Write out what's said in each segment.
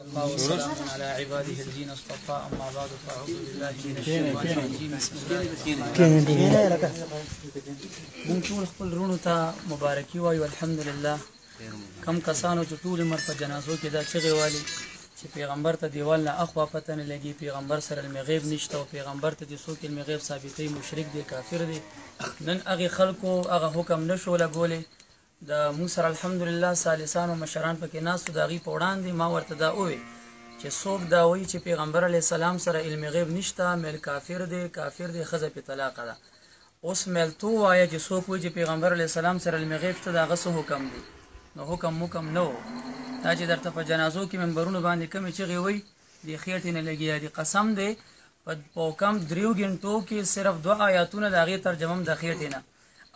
الله وسلام على عباده الذين اصطفى اما بعد فاعوذ بالله من الشيطان الرجيم بسم الله الرحمن الرحيم. مونږ ټول خپل رونو ته مبارکي وایو الحمدلله. کم کسانو چې ټول عمر په جنازو کې دا چغې والي چې پیغمبر ته دیوال نه اخوا پته نه لګي، پیغمبر سره علم غیب نشته او پیغمبر ته د څوک علم غیب ثابتوي مشرک دی کافر دی. نن هغې خلکو هغه حکم نشو لګولی. د موږ سره الحمدلله ثالثانو مشران پکې ناستو، د هغې په وړاندې ما ورته دا وویل چې څوک دا وایي چې پیغمبر علیه السلام سره علم غیب نشته میل کافر دی، کافر دی، ښځه پې طلاقه ده. اوس میلتو وایه چې څوک وایي چې پیغمبر علیه السلام سره علم غیب شته، د هغه څه حکم دی؟ نو حکم نه و. دا چې درته په جنازو کې منبرونو باندې کمې چغې وایي د خېټې نه لګیا دي. قسم دی په کم 3 غنټو کې صرف 2 آیاتونه د هغې ترجمه د خېټې نه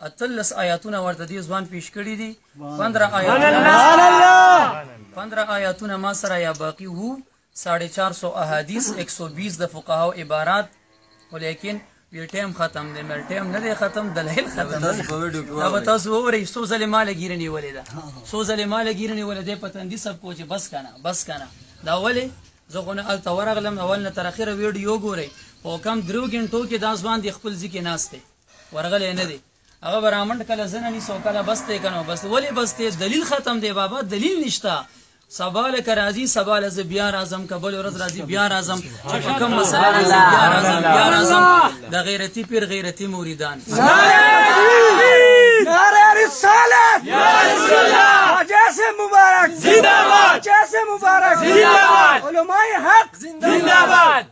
18 آیاتونه ورته دې ځوان پیش کړي دي. 15 آیاتونه ما سره یا باقي وو، 450 احادیث، 120 د فقهاو عبارات، ولیکن وی ټایم ختم دی. مل ټایم نه دی ختم، دلایل ختم دی. دا به تاسو وورئ څو ځلې ماله ګیره نیولې ده، څو ځلې ماله ګیره نیولې دی په تندي سب کو چې بس کنه. دا ولې زه خو نه هلته ورغلم، اول نه تر اخره ویډیو ګورئ. په کم 3 غنټو کې دا ځوان د خپل ځای کې ناست دی، ورغلی نه دی. هغه به رامنډ کله زنه نیسي او کله بس دی کنه بس. ولې بس دی؟ دلیل ختم دی بابا، دلیل نشته. سبا لکه راځي، سبا له زه بیا راځم، که بل ورځ راځي بیا راځم، چې په کوم مسله راځي بیا راځم. د غیرتي پیر غیرتي موریدان نعرہ رسالت یا رسول اللہ، جیسے مبارک زندہ باد، جیسے مبارک زندہ باد، علماء حق زندہ باد.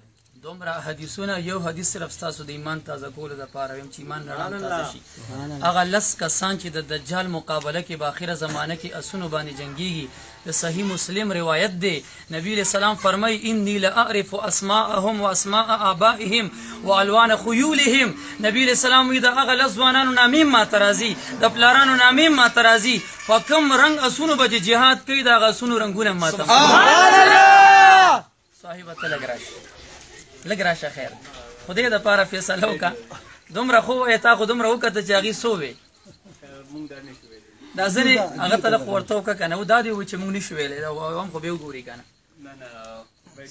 دومره حدیثونه، یو حدیث صرف ستاسو د ایمان تازه کولو دپاره ویم چې ایمان رڼا تازه شي. هغه 10 کسان چې د دجال مقابله کې په آخره زمانه کې اسونو باندې جنګیږي، د صحیح مسلم روایت دی. نبی علیہ السلام فرمای انی لاعرف اسماءهم واسماء آبائهم والوان خیولهم. نبی علیہ السلام وی د هغه لزوانانو نامې ما ترازی، د پلارانو نامې ما ترازی، په کوم رنگ اسونو به جهاد کوي د هغه اسونو رنگونه ما ته. سبحان الله. صاحب ته لګ راشه خیر، خدای د پاره فیصله وکړه. دومره خو وایې تا خو دومره وکړه چې هغې څو وې دا ځینې هغه ته لږ ورته وکړه که نه. دا دې وایي چې مونږ نشو ویلی، دا هم خو به وګوري که نه.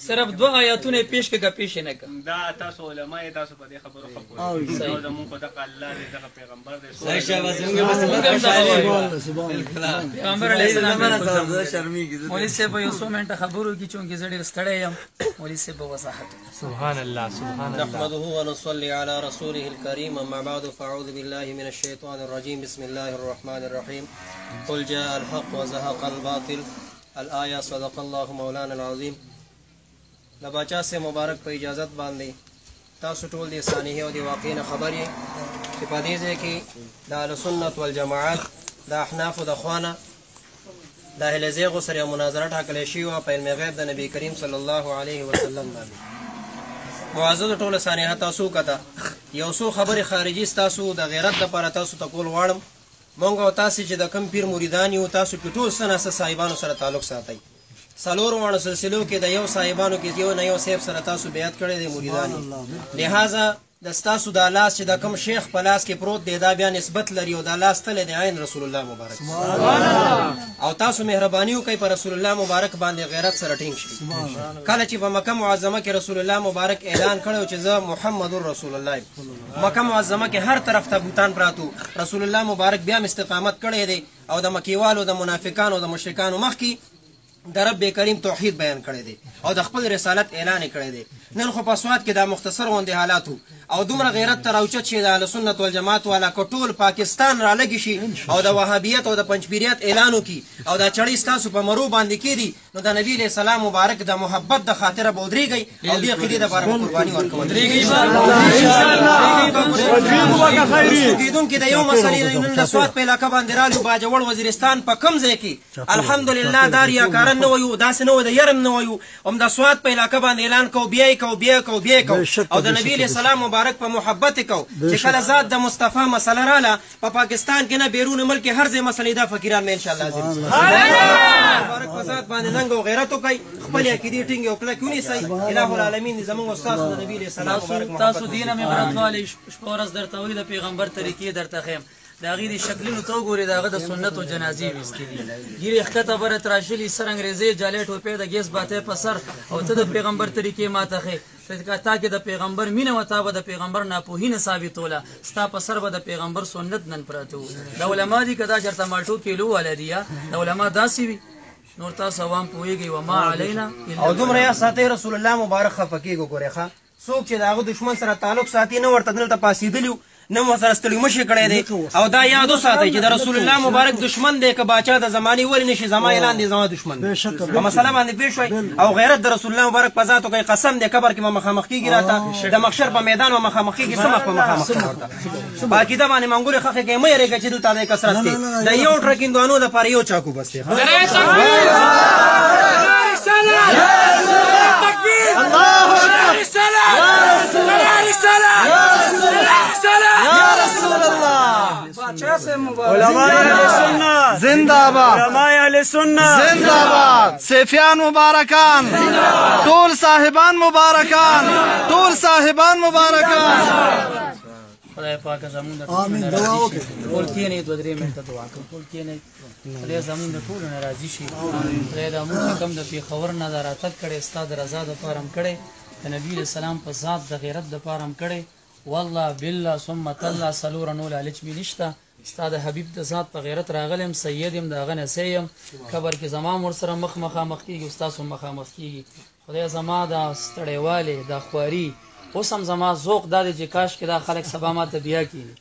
صرف 2 آیاتونه یې پیش کړه که پیش یې نه کړه. دا تاسو علما یې، تاسو په دې خبرو ښه پوهېږئ. او زمونږ خو دغه الله دی، دغه پیغمبر دی. پیغمبر علیه السلام مولوي صاحب به یو څو منټه خبرو وکړي، چونکې زه ډېر ستړی یم. مولوي صاحب به وضاحت وکړي. سبحان الله سبحان الله. نحمده ونصلي على رسوله الكريم، اما بعد فاعوذ بالله من الشيطان الرجيم، بسم الله الرحمن الرحيم. قل جاء الحق وزهق الباطل، الآية. صدق الله مولانا العظيم. د باچا سے مبارک په اجازت باندې تاسو ټول د ثانیه او د واقع نه خبر یې چې په دې ځای کې د اهلسنت والجماعت د احنافو د خوانه د اهل زیغو سره مناظره ټاکلی شوې وه په علم غیب د نبي کریم صلی الله علیه وسلم باندې. معززو ټوله ثانیه تاسو وکته، یو څو خبرې خارجي ستاسو د غیرت دپاره تاسو ته کول غواړم. مونږ او تاسې چې د کم پیر مریدان یو، تاسو کې ټول څه ناڅه صاحبانو سره تعلق ساتئ. 4 واړو سلسلو کې د یو صاحبانو کې یو نه یو صاحب سره تاسو بیعت کړی دی مریدان. لہذا د ستاسو د لاس چې د کم شیخ په لاس کې پروت دی دا بیا نسبت لري او د لاس تلی دی عین رسول الله مبارک. او تاسو مهرباني وکئ په رسول الله مبارک باندې غیرت سره ټینګ شي. کله چې په مکه معظمه کې رسول الله مبارک اعلان کړی چې زه محمد رسول الله یم، مکه معظمه کې هر طرف ته بوتان پراتو، رسول الله مبارک بیا استقامت کړی دی او د مکیوالو د منافقانو د مشرکانو مخکې د رب کریم توحید بیان کړی دی او د خپل رسالت اعلان کړی دی. نن خو په سواد کې دا مختصر غوندې حالات او دومره غیرت ته راوچت شي د اهلسنت والجماعت والا که ټول پاکستان رالګي شي او د وهابیت او د پنجپیریت اعلان وکړي او دا چړې ستاسو په مرو باندې کېدي، نو د نبي علیه السلام مبارک د محبت د خاطره به ودرېږئ او دې عقیدې دپاره به قرباني ورکوئ. کېدونکې د یو مسلې نن د سواد په علاقه باندې رالو باجوړ وزیرستان په کوم ځای کې الحمدلله دا ریاکاران نه وایو، داسې نه وایو، د یرم نه وایو، هم د سواد په علاقه باندې اعلان کوو، بیا یې کوو، بیا یې کوو، بیا یې کوو او د نبي علیه السلام مبارک په محبت یې کوو. چې کله ذات د مصطفی مسله راله په پاکستان کې نه بیرون ملک هر ځای مسلې دا فقیران مې انشاءالله ځي مبارک په ذات باندې ننګ او غیرت وکئ، خپلې عقیدې ټینګې او کلکې ونیسئ. اله العالمین دې زموږ او ستاسو د نبي علیه السلام مبارک تاسو دینه مې براتوالی شپه ورځ درته وایي د پیغمبر طریقې درته ښیم. دا غي دي شکلونو ته وګوري داغه د سنت او جنازي وستې دي ګيري خطه بر تراشلی سر انګريزي جالي ټوپه د ګیس باته په سر او ته د پیغمبر طریقې ماته خې تا کې د پیغمبر مینه و تا به د پیغمبر ناپوهینه ثابتوله ستا په سر به د پیغمبر سنت نن پراته د علما دي کدا چرته مالټو کیلو ولدیا د علما داسي وي نور تاسو عوام پويږي و ما علينا او دومره یا ساتي رسول الله مبارک خفقېګو ګورې ښا څوک چې داغه دشمن سره تعلق ساتي نه ورته دلته پاسېدلیو نه مو سره ستړي مشي کړی دی او دا یاد وساتئ چې د رسول الله مبارک دشمن دی که باچا د زمانې ولې نشي زما اعلان دی زما دشمن په مسله باندې پېښ شوی او غیرت د رسول الله مبارک په ذاتو کوي قسم دی قبر کې به مخامخ کېږي راته د محشر په میدان به مخامخ کېږي څه مخ په مخامخ ورته په عقیده باندې منګولې خښې کوي مه یېرېږه چې دلته دی کثرت دی د یو ټرک هندوانو دپاره یو چاکو بس دی علماء اہل سنت زندہ باد علماء اہل سنت زندہ باد سیفیان مبارکان ټول صاحبان مبارکان ټول صاحبان مبارکان خدای پاک زمون د آمین دعا وکړه ټول کې نه دوه درې منټه دعا کوم ټول کې نه خدای زمون د ټول ناراضي شي خدای د موږ کم د پیښور نه دراتک کړي استاد رضا د پارم کړي د نبی اسلام په ذات د غیرت د پارم کړي والله بالله ثم تلا سلور نول الچ می نشتا استاد حبیب د ذات په غیرت راغلم سیدم دا غنه سیم خبر کې زما مر سره مخ مخامخ کیږي استاد سم مخامخ کیږي خدای زما دا ستړیواله د خواري اوس هم زما ذوق دا چې کاش کې دا خلک سبا ماته بیا کیږي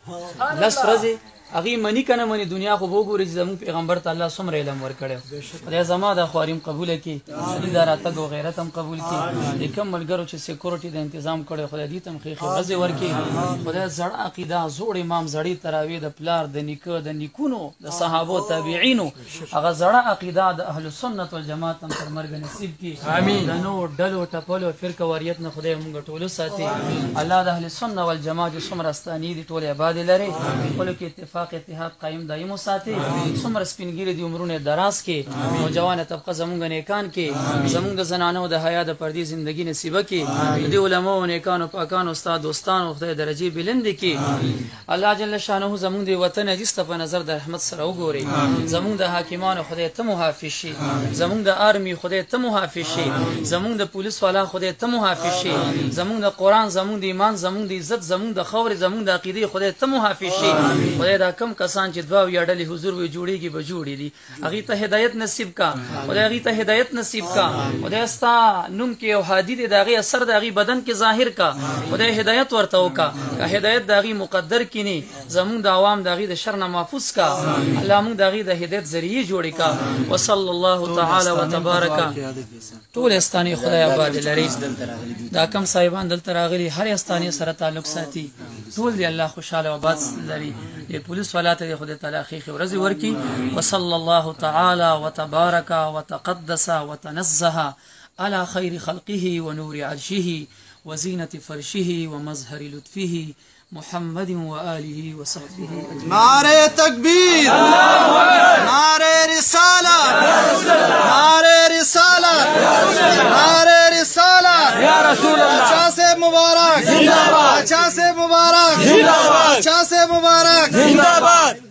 لس ورځې اغي منی کنه منی دنیا خو وګوري چې زموږ پیغمبر تعالی څومره علم ورکړي خدای زما د خواریم قبول کړي ادارات او غیرت هم قبول کړي لیکم ملګرو چې سکیورټي د تنظیم کړي خدای دې تم خې ورځې ورکړي خدای زړه عقیده زوړ امام زړی تراوی د پلار د نیکه د نیکونو د صحابه تابعینو هغه زړه عقیده د اهل سنت والجماعت هم تر مرګ نصیب کړي امين د نو ډلو ټپلو فرقه وریت نه خدای موږ ټول ساتي الله د اهل سنت والجماعت څومره ستاني دي ټول عبادت لري خپل کې اتفاق اتحاد قائم دائم وساتي څومره سپینګری دي عمرونه دراز کې نوجوان طبقه زمونږ نیکان کې زمونږ د زنانو د حیا د پردي ژوندۍ نصیب کې د علماء او نیکانو پاکانو استاد دوستانو خدای درجه بلند کې الله جل شانه زمونږ د وطن عزیز ته په نظر د رحمت سره وګوري زمونږ د حاکمانو خدای ته محافظ شي زمونږ د آرمي خدای ته محافظ شي زمونږ د پولیس والا خدای ته محافظ شي زمونږ د قران زمونږ د ایمان زمونږ د عزت زمونږ د خور زمونږ د عقیده خدای ته محافظ شي خدای دا کم کسان چې دوا یا ډلې حضور وي جوړيږي به جوړي دي هغه ته هدایت نصیب کا خدای هغه ته هدایت نصیب کا خدای ستا نوم کې او حادث دغه اثر دغه بدن کې ظاهر کا خدای هدایت ورته وکا که هدایت دغه مقدر کینی زمون د عوام دغه د شر نه محفوظ کا الله مون دغه د هدایت ذریعہ جوړی کا وصلی الله تعالی وتبارک ټول استانی خدای آباد لري دا کم صاحبان دلته راغلي هر استانی سره تعلق ساتي ټول دی الله خوشاله آباد لري د پولیس والا ته خدای تعالی خیر ورزي ورکی وصلی الله تعالی وتبارک وتقدس وتنزه على خير خلقه ونور عرشه وزينة فرشه ومظهر لطفه محمد وآله وصحبه أجمعين. نعرہ تکبیر نعرہ رسالت نعرہ رسالت نعرہ رسالت یا رسول اللہ اچھا سے مبارک زندہ باد اچھا سے مبارک زندہ باد اچھا سے مبارک زندہ باد